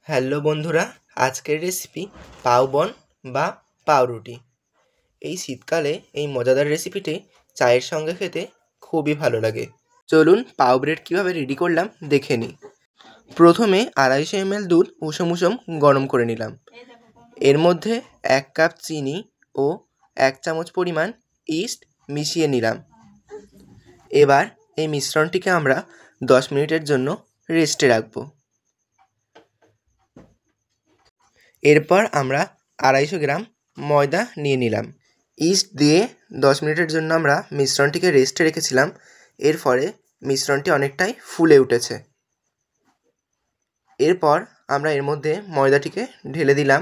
Hello বন্ধুরা, আজকের recipe পাউবন বা পাউরুটি। এই শীতকালে এই মজাদার রেসিপিটি চায়ের সঙ্গে খেতে খুবই ভালো লাগে। চলুন পাউ ব্রেড কীভাবে রেডি করলাম দেখে নিই। প্রথমে 250 ml দুধ উষুম উষুম গরম করে নিলাম। এর মধ্যে 1 কাপ চিনি ও 1 চামচ পরিমাণ ইস্ট মিশিয়ে নিলাম। এবার এই মিশ্রণটিকে আমরা 10 মিনিটের জন্য রেস্টে রাখবো। এরপর আমরা 250 গ্রাম ময়দা নিয়ে নিলাম। ইস্ট দিয়ে 10 মিনিটের জন্য আমরা মিশ্রণটিকে রেস্টে রেখেছিলাম। এর ফলে মিশ্রণটি অনেকটাই ফুলে উঠেছে। এরপর আমরা এর মধ্যে ময়দাটিকে ঢেলে দিলাম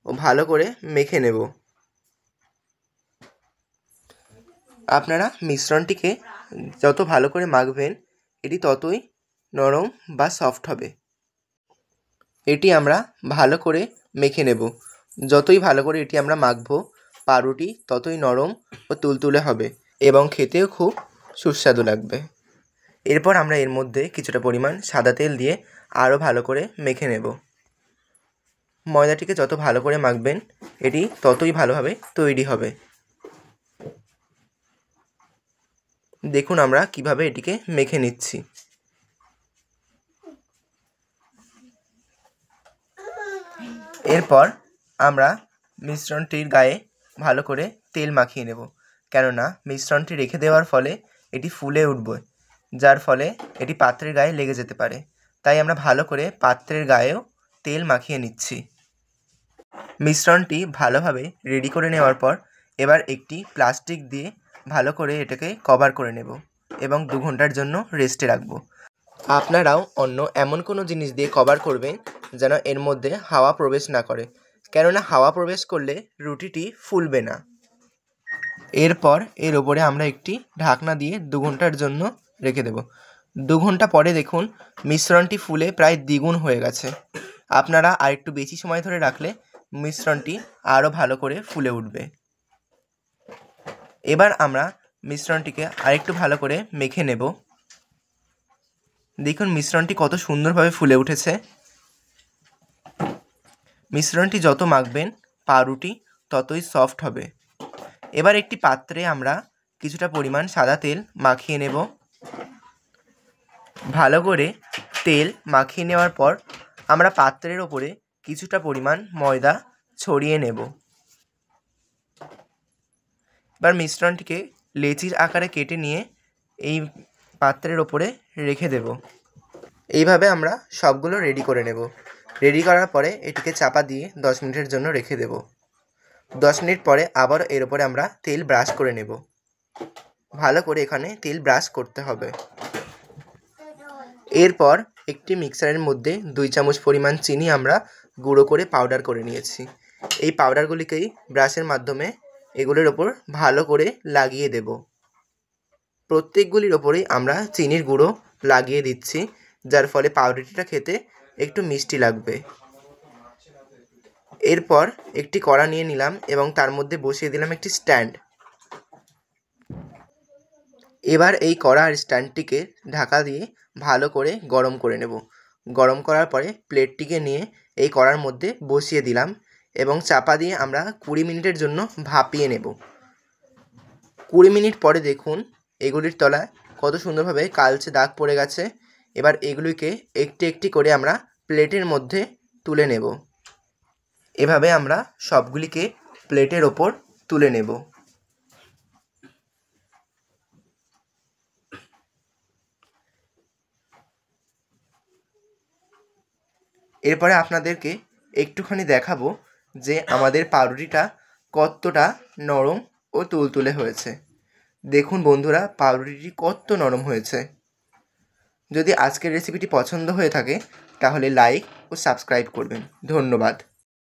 ও ভালো করে মেখে নেব। আপনারা মিশ্রণটিকে যত ভালো করে মাখবেন এটি ততই নরম বা সফট হবে। এটি আমরা ভালো করে মেখে নেব। যতই ভালো করে এটি আমরা মাখবো পাউরুটি ততই নরম ও তুলতুলে হবে এবং খেতেও খুব সুস্বাদু লাগবে। এরপর আমরা এর মধ্যে কিছুটা পরিমাণ সাদা তেল দিয়ে আরও ভালো করে মেখে নেব। ময়দাটিকে যত ভালো করে মাখবেন এটি ততই ভালোভাবে তৈরি হবে। দেখুন আমরা কিভাবে এটিকে মেখে নিচ্ছি। এরপর আমরা মিশ্রণটির গায়ে ভালো করে তেল মাখিয়ে নেব, কেননা মিশ্রণটি রেখে দেওয়ার ফলে এটি ফুলে উঠবে, যার ফলে এটি পাত্রের গায়ে লেগে যেতে পারে। তাই আমরা ভালো করে পাত্রের গায়েও তেল মাখিয়ে নিচ্ছি। মিশ্রণটি ভালোভাবে রেডি করে নেওয়ার পর এবার একটি প্লাস্টিক দিয়ে ভালো করে এটাকে কভার করে নেব এবং 2 ঘন্টার জন্য রেস্টে রাখব। আপনারাও অন্য এমন কোনো জিনিস দিয়ে কভার করবেন যেন এর মধ্যে হাওয়া প্রবেশ না করে, কেননা হাওয়া প্রবেশ করলে রুটিটি ফুলবে না। এরপর এর ওপরে আমরা একটি ঢাকনা দিয়ে 2 ঘন্টার জন্য রেখে দেব। 2 ঘন্টা পরে দেখুন মিশ্রণটি ফুলে প্রায় দ্বিগুণ হয়ে গেছে। আপনারা আরেকটু বেশি সময় ধরে রাখলে মিশ্রণটি আরও ভালো করে ফুলে উঠবে। এবার আমরা মিশ্রণটিকে আরেকটু ভালো করে মেখে নেব। দেখুন মিশ্রণটি কত সুন্দরভাবে ফুলে উঠেছে। মিশ্রণটি যত মাখবেন পাউরুটি ততই সফট হবে। এবার একটি পাত্রে আমরা কিছুটা পরিমাণ সাদা তেল মাখিয়ে নেব। ভালো করে তেল মাখিয়ে নেওয়ার পর আমরা পাত্রের ওপরে কিছুটা পরিমাণ ময়দা ছড়িয়ে নেব। এবার মিশ্রণটিকে লেচির আকারে কেটে নিয়ে এই পাত্রের ওপরে রেখে দেব। এইভাবে আমরা সবগুলো রেডি করে নেব। রেডি করার পরে এটিকে চাপা দিয়ে 10 মিনিটের জন্য রেখে দেব। 10 মিনিট পরে আবার এর ওপরে আমরা তেল ব্রাশ করে নেব। ভালো করে এখানে তেল ব্রাশ করতে হবে। এরপর একটি মিক্সারের মধ্যে 2 চামচ পরিমাণ চিনি আমরা গুঁড়ো করে পাউডার করে নিয়েছি। এই পাউডারগুলিকেই ব্রাশের মাধ্যমে এগুলোর ওপর ভালো করে লাগিয়ে দেব। প্রত্যেকগুলির ওপরেই আমরা চিনির গুঁড়ো লাগিয়ে দিচ্ছি, যার ফলে পাউরুটিটা খেতে একটু মিষ্টি লাগবে। এরপর একটি কড়া নিয়ে নিলাম এবং তার মধ্যে বসিয়ে দিলাম একটি স্ট্যান্ড। এবার এই কড়া আর স্ট্যান্ডটিকে ঢাকা দিয়ে ভালো করে গরম করে নেব। গরম করার পরে প্লেটটিকে নিয়ে এই কড়ার মধ্যে বসিয়ে দিলাম এবং চাপা দিয়ে আমরা 20 মিনিটের জন্য ভাপিয়ে নেব। 20 মিনিট পরে দেখুন এগুলির তলায় কত সুন্দরভাবে কালচে দাগ পড়ে গেছে। এবার এগুলিকে একটি একটি করে আমরা প্লেটের মধ্যে তুলে নেব। এভাবে আমরা সবগুলিকে প্লেটের ওপর তুলে নেব। এরপরে আপনাদেরকে একটুখানি দেখাবো যে আমাদের পাউরুটিটা কতটা নরম ও তুলতুলে হয়েছে। দেখুন বন্ধুরা পাউরুটিটি কত নরম হয়েছে। যদি আজকের রেসিপিটি পছন্দ হয়ে থাকে তাহলে লাইক ও সাবস্ক্রাইব করবেন। ধন্যবাদ।